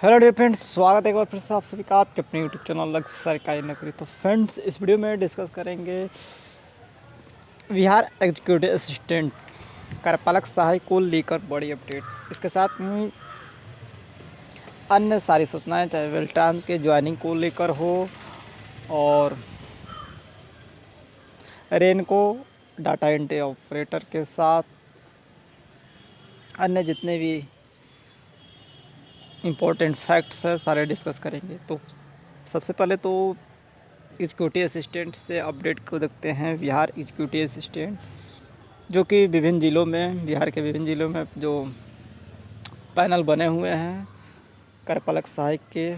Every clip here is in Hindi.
हेलो डियर फ्रेंड्स, स्वागत है एक बार फिर से आप सभी का आपके अपने यूट्यूब चैनल लक्ष्य सरकारी नौकरी। तो फ्रेंड्स, इस वीडियो में डिस्कस करेंगे बिहार एग्जीक्यूटिव असिस्टेंट कार्यपालक सहायक को लेकर बड़ी अपडेट। इसके साथ ही अन्य सारी सूचनाएं, चाहे वेल्टान के ज्वाइनिंग को लेकर हो और रेनको डाटा एंट्री ऑपरेटर के साथ अन्य जितने भी इम्पोर्टेंट फैक्ट्स हैं सारे डिस्कस करेंगे। तो सबसे पहले तो एग्जीक्यूटिव असिस्टेंट से अपडेट को देखते हैं। बिहार एग्जीक्यूटिव असिस्टेंट जो कि विभिन्न ज़िलों में, बिहार के विभिन्न ज़िलों में जो पैनल बने हुए हैं कार्यपालक सहायक के,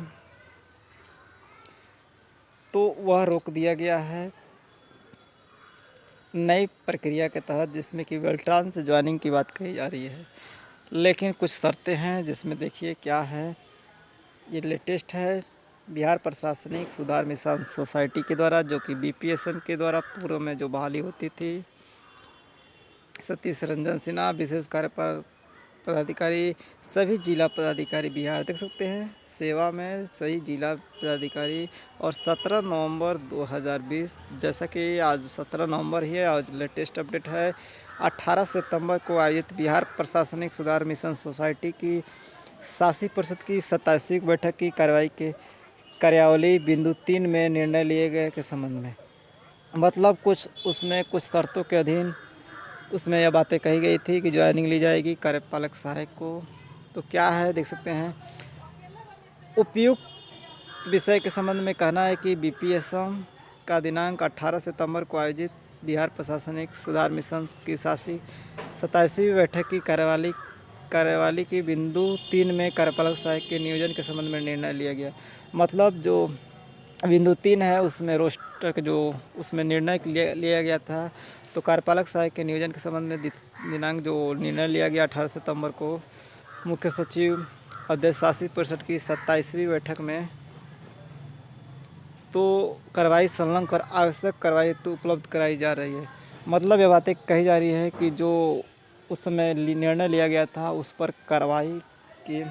तो वह रोक दिया गया है नई प्रक्रिया के तहत, जिसमें कि वेल्ट्रान से ज्वाइनिंग की बात कही जा रही है। लेकिन कुछ शर्तें हैं जिसमें देखिए क्या है। ये लेटेस्ट है बिहार प्रशासनिक सुधार मिशन सोसाइटी के द्वारा, जो कि बीपीएसएम के द्वारा पूर्व में जो बहाली होती थी। सतीश रंजन सिन्हा विशेष पदाधिकारी, सभी जिला पदाधिकारी बिहार देख सकते हैं सेवा में, सही जिला पदाधिकारी। और 17 नवंबर 2020, जैसा कि आज 17 नवंबर ही है, आज लेटेस्ट अपडेट है। 18 सितंबर को आयोजित बिहार प्रशासनिक सुधार मिशन सोसाइटी की शासी परिषद की 27वीं बैठक की कार्यावली बिंदु 3 में निर्णय लिए गए के संबंध में, मतलब कुछ शर्तों के अधीन उसमें यह बातें कही गई थी कि ज्वाइनिंग ली जाएगी कार्यपालक सहायक को। तो क्या है देख सकते हैं। उपयुक्त विषय के संबंध में कहना है कि बीपीएसएम का दिनांक 18 सितंबर को आयोजित बिहार प्रशासनिक सुधार मिशन की शासी 27वीं बैठक की कार्यवाली की बिंदु 3 में कार्यपालक सहायक के नियोजन के संबंध में निर्णय लिया गया। मतलब जो बिंदु 3 है उसमें रोस्टर के जो उसमें निर्णय लिया गया था। तो कार्यपालक सहायक के नियोजन के संबंध में दिनांक जो निर्णय लिया गया 18 सितंबर को मुख्य सचिव अध्यक्ष शासी परिषद की 27वीं बैठक में, तो कार्रवाई संलग्न कर आवश्यक कार्रवाई तो उपलब्ध कराई जा रही है। मतलब ये बातें कही जा रही है कि जो उस समय निर्णय लिया गया था उस पर कार्रवाई की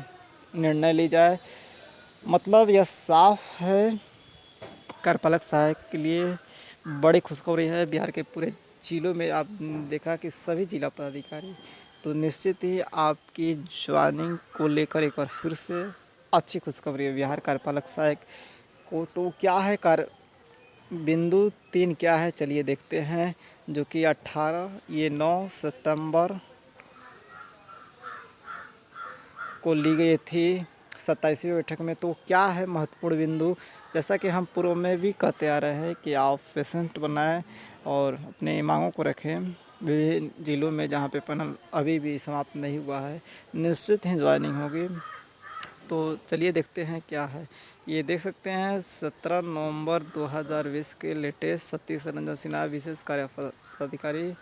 निर्णय ली जाए। मतलब यह साफ है कार्यपालक सहायक के लिए बड़ी खुशखबरी है। बिहार के पूरे जिलों में आप देखा कि सभी जिला पदाधिकारी, तो निश्चित ही आपकी ज्वाइनिंग को लेकर एक बार फिर से अच्छी खुशखबरी है बिहार कार्यपालक सहायक को। तो क्या है बिंदु 3 क्या है, चलिए देखते हैं। जो कि 9 सितंबर को ली गई थी 27वीं बैठक में। तो क्या है महत्वपूर्ण बिंदु, जैसा कि हम पूर्व में भी कहते आ रहे हैं कि आप पेशेंट बनाएं और अपने मांगों को रखें। विभिन्न जिलों में जहां पे पैनल अभी भी समाप्त नहीं हुआ है, निश्चित ही ज्वाइनिंग होगी। तो चलिए देखते हैं क्या है। ये देख सकते हैं 17 नवंबर 2020 के लेटेस्ट सतीश रंजन सिन्हा विशेष कार्य पदाधिकारी।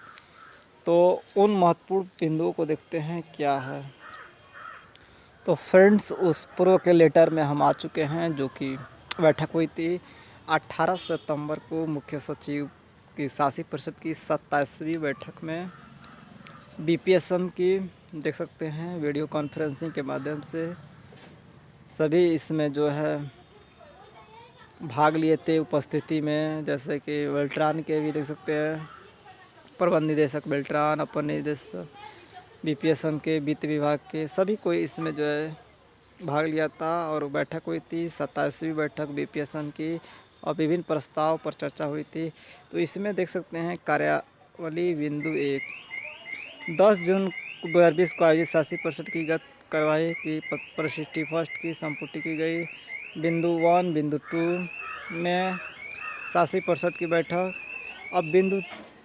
तो उन महत्वपूर्ण बिंदुओं को देखते हैं क्या है। तो फ्रेंड्स, उस पूर्व के लेटर में हम आ चुके हैं, जो कि बैठक हुई थी 18 सितंबर को मुख्य सचिव की शासी परिषद की 27वीं बैठक में बीपीएसएम की। देख सकते हैं वीडियो कॉन्फ्रेंसिंग के माध्यम से सभी इसमें जो है भाग लिए थे उपस्थिति में, जैसे कि वेल्ट्रान के भी देख सकते हैं, प्रबंध निदेशक वेल्ट्रान, अपर निदेशक बीपीएसएम के, वित्त विभाग के, सभी कोई इसमें जो है भाग लिया था। और बैठक हुई थी 27वीं बैठक बीपीएसएम की, और विभिन्न प्रस्ताव पर चर्चा हुई थी। तो इसमें देख सकते हैं कार्यावली बिंदु 1, 10 जून 2020 को आयोजित शासी परिषद की गत कार्रवाई की परिशिष्टि फर्स्ट की संपुष्टि की गई। बिंदु 1, बिंदु 2 में शासी परिषद की बैठक। अब बिंदु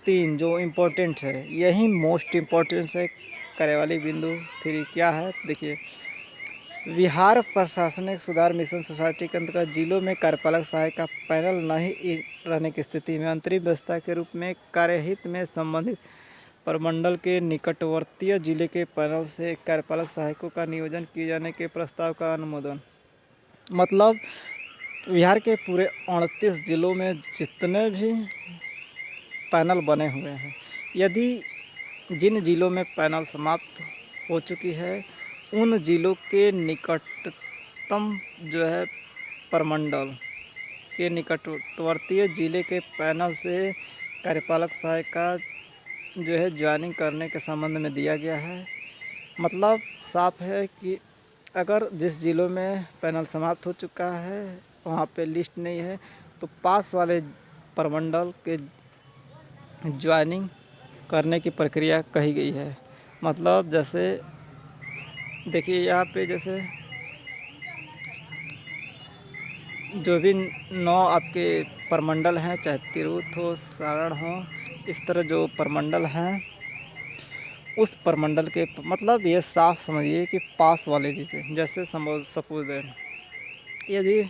3 जो इम्पोर्टेंट है, यही मोस्ट इम्पोर्टेंट है। कार्यावली बिंदु 3 क्या है देखिए। बिहार प्रशासनिक सुधार मिशन सोसाइटी के अंतर्गत जिलों में कार्यपालक सहायक का पैनल नहीं रहने की स्थिति में अंतरिम व्यवस्था के रूप में कार्यहित में संबंधित प्रमंडल के निकटवर्तीय जिले के पैनल से कार्यपालक सहायकों का नियोजन किए जाने के प्रस्ताव का अनुमोदन। मतलब बिहार के पूरे 29 जिलों में जितने भी पैनल बने हुए हैं, यदि जिन जिलों में पैनल समाप्त हो चुकी है, उन जिलों के निकट निकटतम जो है प्रमंडल के निकटवर्तीय जिले के पैनल से कार्यपालक सहायक का जो है ज्वाइनिंग करने के संबंध में दिया गया है। मतलब साफ है कि अगर जिस ज़िलों में पैनल समाप्त हो चुका है वहाँ पे लिस्ट नहीं है तो पास वाले प्रमंडल के ज्वाइनिंग करने की प्रक्रिया कही गई है। मतलब जैसे देखिए यहाँ पे जैसे जो भी 9 आपके प्रमंडल हैं, चाहे तिरहुत हो, सारण हो, इस तरह जो प्रमंडल हैं उस प्रमंडल के मतलब ये साफ समझिए कि पास वाले जिले, जैसे सपोज है यदि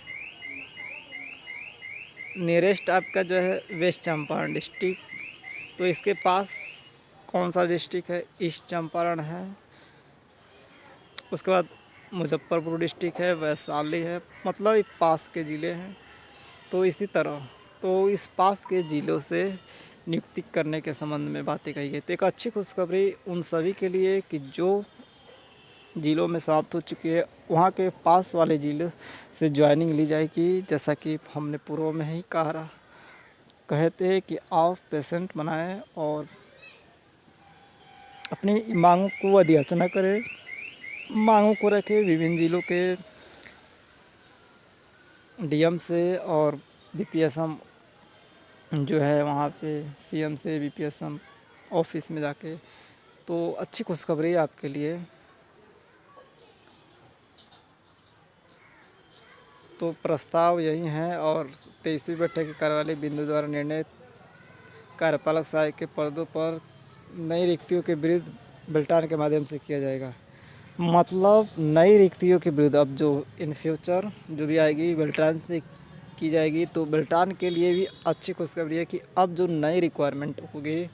नियरेस्ट आपका जो है वेस्ट चंपारण डिस्ट्रिक्ट, तो इसके पास कौन सा डिस्ट्रिक्ट है? ईस्ट चंपारण है। उसके बाद मुजफ्फरपुर डिस्ट्रिक्ट है, वैशाली है, मतलब ये पास के ज़िले हैं। तो इसी तरह तो इस पास के ज़िलों से नियुक्ति करने के संबंध में बातें कही गई। तो एक अच्छी खुशखबरी उन सभी के लिए कि जो ज़िलों में समाप्त हो चुकी है वहाँ के पास वाले ज़िलों से ज्वाइनिंग ली जाएगी। जैसा कि हमने पूर्व में ही कहते हैं कि आप पेशेंट बनाएं और अपनी मांगों को अध्यचना करें, मांगों को रखें विभिन्न ज़िलों के डीएम से और बीपीएसएम जो है वहाँ पे सीएम से बीपीएसएम ऑफिस में जाके। तो अच्छी खुशखबरी है आपके लिए। तो प्रस्ताव यही हैं और 23वीं बैठक की कार्यवाही बिंदु द्वारा निर्णय कार्यपालक सहायक के पदों पर नई रिक्तियों के विरुद्ध बिल्टान के माध्यम से किया जाएगा। मतलब नई रिक्तियों के विरुद्ध अब जो इन फ्यूचर जो भी आएगी बिल्टान से की जाएगी। तो बिल्टान के लिए भी अच्छी खुशखबरी है कि अब जो नई रिक्वायरमेंट होगी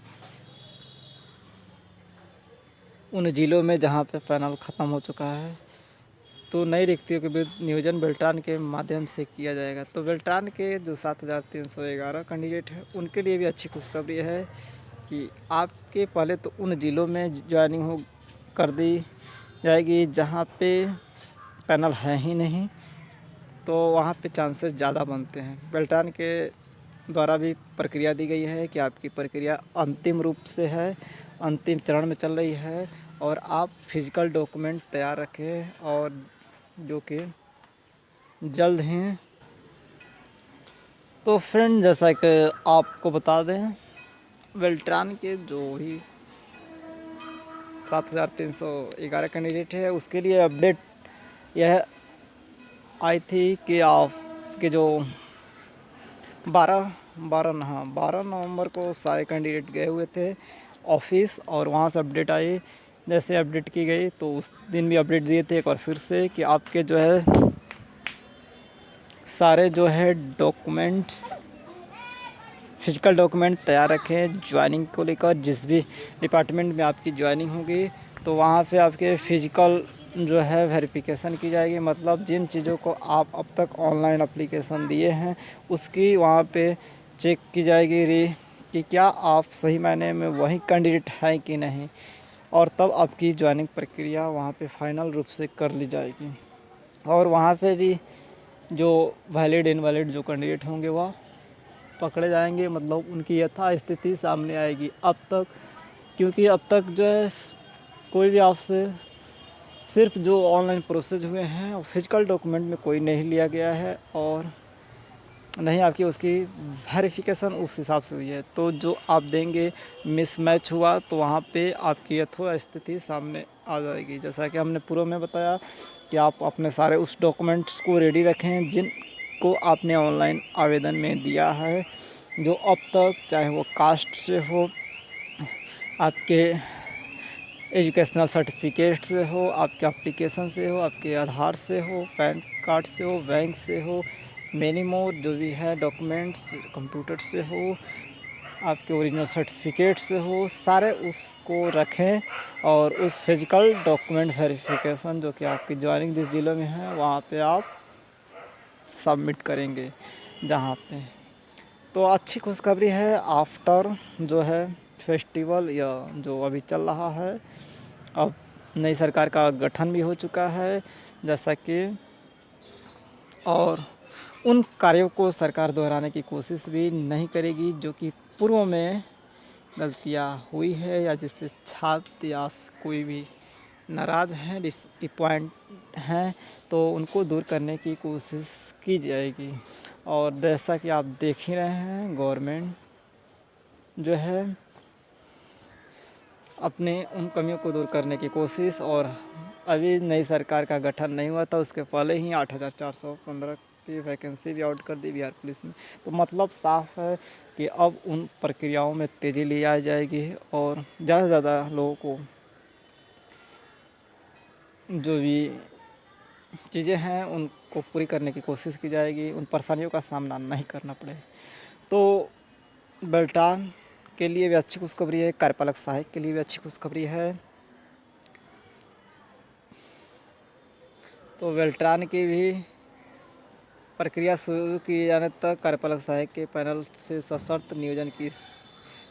उन ज़िलों में जहाँ पे पैनल ख़त्म हो चुका है तो नई रिक्तियों के विरुद्ध नियोजन बिल्टान के माध्यम से किया जाएगा। तो बिल्टान के जो 7311 कैंडिडेट हैं उनके लिए भी अच्छी खुशखबरी है कि आपके पहले तो उन ज़िलों में ज्वाइनिंग हो कर दी जाएगी जहाँ पे पैनल है ही नहीं, तो वहाँ पे चांसेस ज़्यादा बनते हैं। बिल्टान के द्वारा भी प्रक्रिया दी गई है कि आपकी प्रक्रिया अंतिम रूप से है, अंतिम चरण में चल रही है और आप फिजिकल डॉक्यूमेंट तैयार रखें और जो कि जल्द ही। तो फ्रेंड जैसा कि आपको बता दें बिल्टान के जो ही 7311 कैंडिडेट है उसके लिए अपडेट यह आई थी कि आपके जो 12 नवंबर को सारे कैंडिडेट गए हुए थे ऑफिस और वहाँ से अपडेट आई। जैसे अपडेट की गई तो उस दिन भी अपडेट दिए थे एक बार फिर से कि आपके जो है सारे जो है डॉक्यूमेंट्स फिजिकल डॉक्यूमेंट तैयार रखें ज्वाइनिंग को लेकर। जिस भी डिपार्टमेंट में आपकी ज्वाइनिंग होगी तो वहाँ पे आपके फ़िज़िकल जो है वेरिफिकेशन की जाएगी। मतलब जिन चीज़ों को आप अब तक ऑनलाइन एप्लीकेशन दिए हैं उसकी वहाँ पे चेक की जाएगी कि क्या आप सही मायने में वही कैंडिडेट हैं कि नहीं, और तब आपकी ज्वाइनिंग प्रक्रिया वहाँ पे फाइनल रूप से कर ली जाएगी। और वहाँ पे भी जो वैलिड इनवैलिड जो कैंडिडेट होंगे वह पकड़े जाएंगे, मतलब उनकी यथास्थिति सामने आएगी। अब तक क्योंकि अब तक जो है कोई भी आपसे सिर्फ जो ऑनलाइन प्रोसेस हुए हैं और फिजिकल डॉक्यूमेंट में कोई नहीं लिया गया है और नहीं आपकी उसकी वेरिफिकेशन उस हिसाब से हुई है। तो जो आप देंगे मिसमैच हुआ तो वहाँ पे आपकी यथास्थिति सामने आ जाएगी। जैसा कि हमने पूर्व में बताया कि आप अपने सारे उस डॉक्यूमेंट्स को रेडी रखें जिनको आपने ऑनलाइन आवेदन में दिया है, जो अब तक चाहे वो कास्ट से हो, आपके एजुकेशनल सर्टिफिकेट से हो, आपके एप्लीकेशन से हो, आपके आधार से हो, पैन कार्ड से हो, बैंक से हो, मैनी मोर जो भी है डॉक्यूमेंट्स कंप्यूटर से हो, आपके ओरिजिनल सर्टिफिकेट से हो, सारे उसको रखें और उस फिजिकल डॉक्यूमेंट वेरिफिकेशन जो कि आपकी ज्वाइनिंग जिस ज़िले में है वहाँ पे आप सबमिट करेंगे जहाँ पे। तो अच्छी खुशखबरी है आफ्टर जो है फेस्टिवल या जो अभी चल रहा है, अब नई सरकार का गठन भी हो चुका है। जैसा कि और उन कार्यों को सरकार दोहराने की कोशिश भी नहीं करेगी जो कि पूर्व में गलतियाँ हुई है या जिससे छात्र या कोई भी नाराज़ हैं, डिसअपॉइंट हैं, तो उनको दूर करने की कोशिश की जाएगी। और जैसा कि आप देख ही रहे हैं, गवर्नमेंट जो है अपने उन कमियों को दूर करने की कोशिश, और अभी नई सरकार का गठन नहीं हुआ था उसके पहले ही 8,415 की वैकेंसी भी आउट कर दी बिहार पुलिस में। तो मतलब साफ है कि अब उन प्रक्रियाओं में तेज़ी ली आ जाएगी और ज़्यादा से ज़्यादा लोगों को जो भी चीज़ें हैं उनको पूरी करने की कोशिश की जाएगी, उन परेशानियों का सामना नहीं करना पड़े। तो बेल्टान के लिए भी अच्छी खुशखबरी है, कार्यपालक सहायक के लिए भी अच्छी खुशखबरी है। तो बेल्ट्रान की भी प्रक्रिया शुरू किए जाने तक कार्यपालक सहायक के पैनल से सशर्त नियोजन की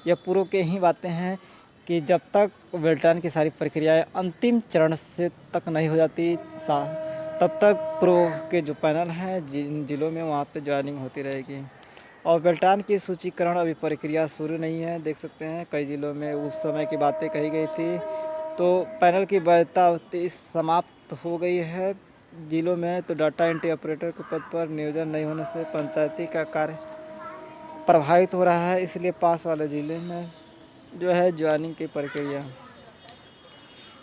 यह पूर्व के ही बातें हैं कि जब तक बेल्टान की सारी प्रक्रियाएं अंतिम चरण से तक नहीं हो जाती तब तक प्रो के जो पैनल हैं जिन जिलों में वहाँ पे ज्वाइनिंग होती रहेगी। और बेल्टान की सूचीकरण अभी प्रक्रिया शुरू नहीं है, देख सकते हैं कई जिलों में उस समय की बातें कही गई थी। तो पैनल की वैधता समाप्त हो गई है जिलों में। तो डाटा एंट्री ऑपरेटर के पद पर नियोजन नहीं होने से पंचायती का कार्य प्रभावित हो रहा है, इसलिए पास वाले ज़िले में जो है ज्वाइनिंग की प्रक्रिया।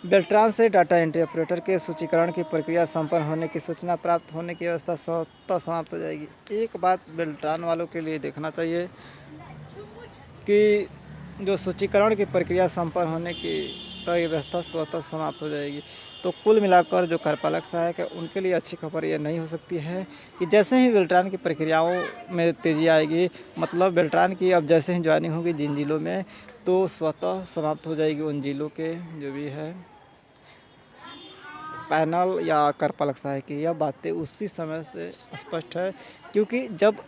बेल्ट्रान से डाटा एंट्री ऑपरेटर के सूचीकरण की प्रक्रिया संपन्न होने की सूचना प्राप्त होने की व्यवस्था स्वतः समाप्त हो जाएगी। एक बात बेल्ट्रान वालों के लिए देखना चाहिए कि जो सूचीकरण की प्रक्रिया संपन्न होने की तो ये व्यवस्था स्वतः समाप्त हो जाएगी। तो कुल मिलाकर जो कार्यपालक सहायक है उनके लिए अच्छी खबर ये नहीं हो सकती है कि जैसे ही बेल्ट्रान की प्रक्रियाओं में तेज़ी आएगी, मतलब बेल्ट्रान की अब जैसे ही ज्वाइनिंग होगी जिन जिलों में, तो स्वतः समाप्त हो जाएगी उन जिलों के जो भी है पैनल या कार्यपालक सहायक की। यह बातें उसी समय से स्पष्ट है क्योंकि जब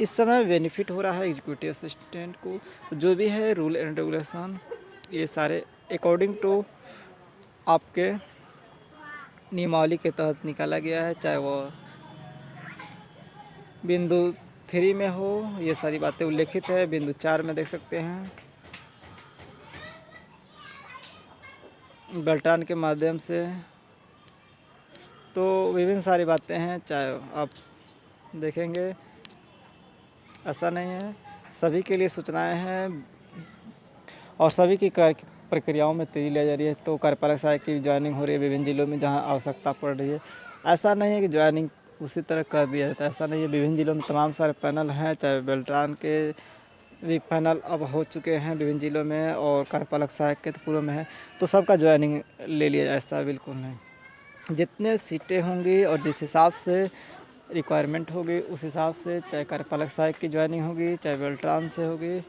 इस समय बेनिफिट हो रहा है एग्जीक्यूटिव असिस्टेंट को, तो जो भी है रूल एंड रेगुलेशन ये सारे अकॉर्डिंग टू आपके नियमावली के तहत निकाला गया है, चाहे वो बिंदु 3 में हो, ये सारी बातें उल्लेखित है। बिंदु 4 में देख सकते हैं बेल्टान के माध्यम से। तो विभिन्न सारी बातें हैं, चाहे आप देखेंगे ऐसा नहीं है, सभी के लिए सूचनाएं हैं और सभी की प्रक्रियाओं में तेज़ी लाई जा रही है। तो कार्यपालक सहायक की ज्वाइनिंग हो रही है विभिन्न जिलों में जहां आवश्यकता पड़ रही है। ऐसा नहीं है कि ज्वाइनिंग उसी तरह कर दिया जाता है, ऐसा नहीं है। विभिन्न जिलों में तमाम सारे पैनल हैं, चाहे बेल्ट्रान के भी पैनल अब हो चुके हैं विभिन्न जिलों में और कार्यपालक सहायक के तो पूर्व में है, तो सबका ज्वाइनिंग ले लिया जाए, ऐसा बिल्कुल नहीं। जितने सीटें होंगी और जिस हिसाब से रिक्वायरमेंट होगी उस हिसाब से चाहे कार्यपालक सहायक की ज्वाइनिंग होगी, चाहे बेल्ट्रान से होगी,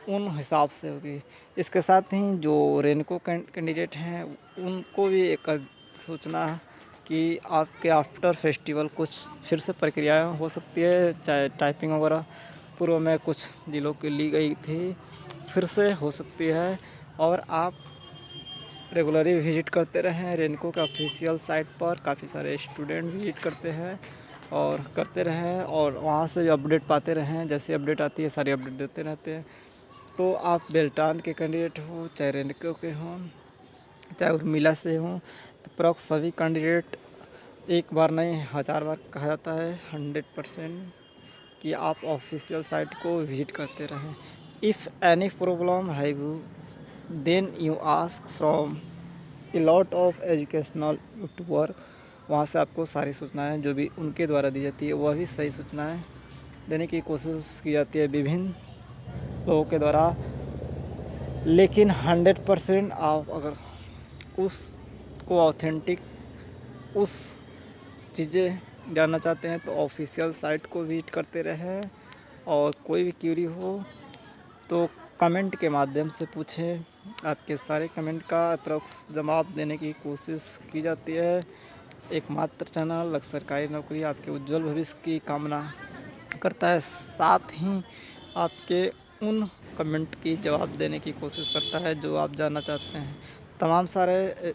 उन हिसाब से होगी। इसके साथ ही जो रेनको कैंडिडेट हैं उनको भी एक सूचना कि आपके आफ्टर फेस्टिवल कुछ फिर से प्रक्रियाएँ हो सकती है, चाहे टाइपिंग वगैरह पूर्व में कुछ जिलों की ली गई थी, फिर से हो सकती है। और आप रेगुलरली विजिट करते रहें रेनको के ऑफिशियल साइट पर, काफ़ी सारे स्टूडेंट विजिट करते हैं और करते रहें और वहाँ से भी अपडेट पाते रहें, जैसे अपडेट आती है सारी अपडेट देते रहते हैं। तो आप बेल्टान के कैंडिडेट हो, चाहे रेनको के हों, चाहे उर्मिला से हों, अप्रॉक्स सभी कैंडिडेट एक बार नहीं 1000 बार कहा जाता है 100% कि आप ऑफिशियल साइट को विजिट करते रहें। If any problem have you then you ask from a lot of educational YouTuber, वहाँ से आपको सारी सूचनाएं जो भी उनके द्वारा दी जाती है वह भी सही सूचनाएं देने की कोशिश की जाती है विभिन्न लोगों के द्वारा। लेकिन 100% आप अगर उसको ऑथेंटिक उस चीज़ें जानना चाहते हैं तो ऑफिशियल साइट को विजिट करते रहें। और कोई भी क्यूरी हो तो कमेंट के माध्यम से पूछें, आपके सारे कमेंट का अप्रॉक्स जवाब देने की कोशिश की जाती है। एकमात्र चैनल सरकारी नौकरी आपके उज्जवल भविष्य की कामना करता है, साथ ही आपके उन कमेंट की जवाब देने की कोशिश करता है जो आप जानना चाहते हैं। तमाम सारे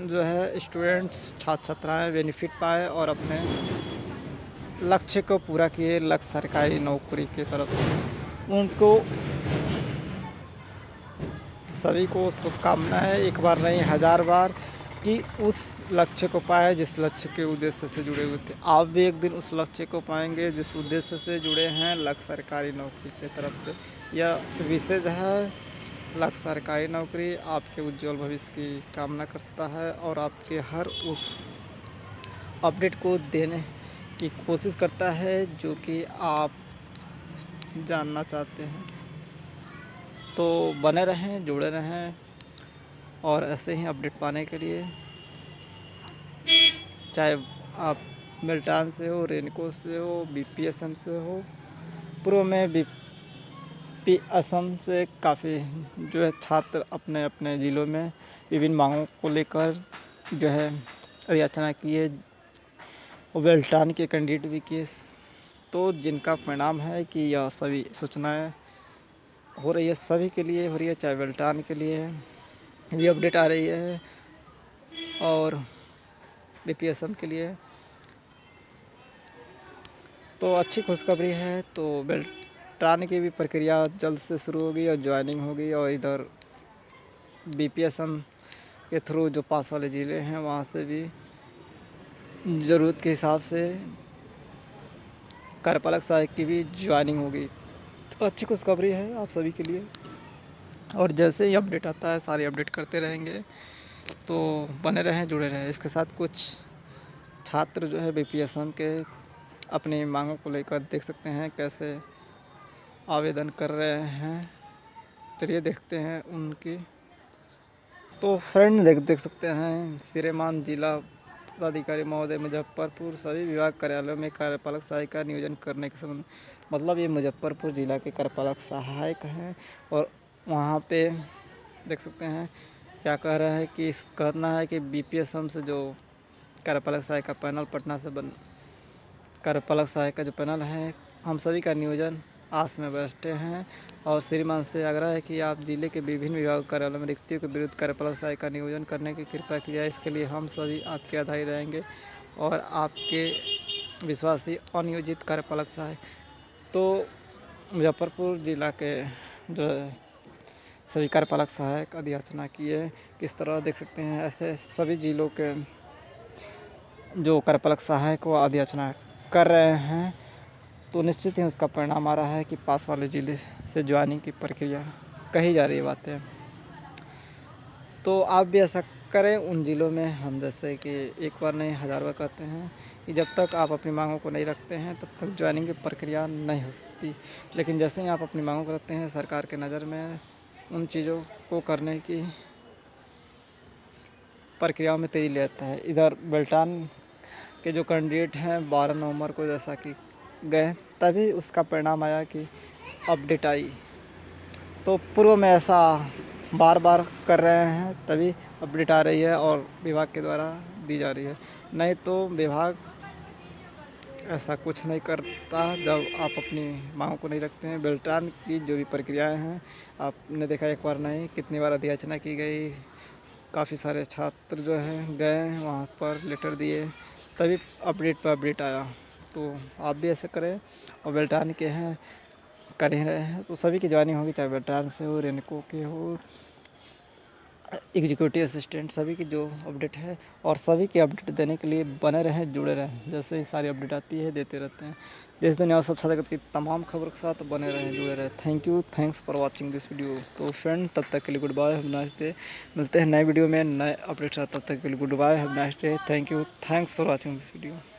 जो है स्टूडेंट्स छात्र छात्राएँ बेनिफिट पाएँ और अपने लक्ष्य को पूरा किए, लक्ष्य सरकारी नौकरी की तरफ से उनको सभी को शुभकामनाएं, एक बार नहीं 1000 बार, कि उस लक्ष्य को पाए जिस लक्ष्य के उद्देश्य से जुड़े हुए थे। आप भी एक दिन उस लक्ष्य को पाएंगे जिस उद्देश्य से जुड़े हैं, लक्ष्य सरकारी नौकरी की तरफ से। यह विशेष है, लक्ष्य सरकारी नौकरी आपके उज्जवल भविष्य की कामना करता है और आपके हर उस अपडेट को देने की कोशिश करता है जो कि आप जानना चाहते हैं। तो बने रहें, जुड़े रहें, और ऐसे ही अपडेट पाने के लिए, चाहे आप मिल्टान से हो, रेनको से हो, बीपीएसएम से हो, पूर्व में बीपीएसएम से काफ़ी जो है छात्र अपने अपने ज़िलों में विभिन्न मांगों को लेकर जो है याचना किए, और मिल्टान के कैंडिडेट भी किए। तो जिनका परिणाम है कि यह सभी सूचनाएं हो रही है, सभी के लिए हो रही है, चाहे मिल्टान के लिए भी अपडेट आ रही है और बीपीएसएम के लिए। तो अच्छी खुशखबरी है। तो मिल्टान की भी प्रक्रिया जल्द से शुरू होगी और ज्वाइनिंग होगी, और इधर बीपीएसएम के थ्रू जो पास वाले ज़िले हैं वहाँ से भी ज़रूरत के हिसाब से कार्यपालक सहायक की भी ज्वाइनिंग होगी। तो अच्छी खुशखबरी है आप सभी के लिए, और जैसे ही अपडेट आता है सारी अपडेट करते रहेंगे। तो बने रहें, जुड़े रहें। इसके साथ कुछ छात्र जो है बीपीएसएम के अपनी मांगों को लेकर देख सकते हैं कैसे आवेदन कर रहे हैं। चलिए देखते हैं उनकी। तो फ्रेंड देख सकते हैं, श्रीमान जिला पदाधिकारी महोदय मुजफ्फरपुर सभी विभाग कार्यालयों में कार्यपालक सहायक का नियोजन करने के संबंध, मतलब ये मुजफ्फरपुर जिला के कार्यपालक सहायक हैं। और वहाँ पे देख सकते हैं क्या कह रहे हैं कि कहना है कि बीपीएसएम से जो कार्यपालक सहायक का पैनल पटना से कार्यपालक सहायक का जो पैनल है, हम सभी का नियोजन आस में बैठे हैं, और श्रीमान से आग्रह है कि आप जिले के विभिन्न विभाग कार्यालयों में रिक्तियों के विरुद्ध कार्यपालक सहायक का नियोजन करने की कृपा की जाए। इसके लिए हम सभी आपके आधारी रहेंगे और आपके विश्वासी अनियोजित कार्यपालक सहायक। तो मुजफ्फरपुर जिला के जो सभी कार्यपालक सहायक अधियाचना किए, किस तरह देख सकते हैं। ऐसे सभी जिलों के जो कार्यपालक सहायक को अधियाचना कर रहे हैं, तो निश्चित ही उसका परिणाम आ रहा है कि पास वाले ज़िले से ज्वाइनिंग की प्रक्रिया कही जा रही है बातें। तो आप भी ऐसा करें उन ज़िलों में, हम जैसे कि एक बार नहीं 1000 बार कहते हैं कि जब तक आप अपनी मांगों को नहीं रखते हैं तब तक ज्वाइनिंग की प्रक्रिया नहीं हो सकती। लेकिन जैसे ही आप अपनी मांगों को रखते हैं, सरकार के नज़र में उन चीज़ों को करने की प्रक्रियाओं में तेज़ी ले आता है। इधर मिल्टान के जो कैंडिडेट हैं 12 नवंबर को जैसा कि गए, तभी उसका परिणाम आया कि अपडेट आई। तो पूर्व में ऐसा बार बार कर रहे हैं तभी अपडेट आ रही है और विभाग के द्वारा दी जा रही है, नहीं तो विभाग ऐसा कुछ नहीं करता जब आप अपनी मांगों को नहीं रखते हैं। मिल्टान की जो भी प्रक्रियाएं हैं आपने देखा, एक बार नहीं कितनी बार अधियाचना की गई, काफ़ी सारे छात्र जो हैं गए वहाँ पर लेटर दिए, तभी अपडेट पर अपडेट आया। तो आप भी ऐसे करें, और मिल्टान के हैं कर ही रहे हैं तो सभी की ज्वाइनिंग होगी, चाहे मिल्टान से हो, रेनको के हो, एग्जीक्यूटिव असिस्टेंट, सभी की जो अपडेट है। और सभी की अपडेट देने के लिए बने रहें, जुड़े रहें। जैसे ही सारी अपडेट आती है देते रहते हैं। देश दुनिया और स्वच्छता जगत की तमाम खबरों के साथ बने रहें, जुड़े रहें। Thank you, thanks for watching this video. तो फ्रेंड तब तक के लिए goodbye, have nice day. मिलते हैं नए वीडियो में नए अपडेट साथ, तब तक के लिए goodbye, have nice day. Thank you, thanks for watching this video.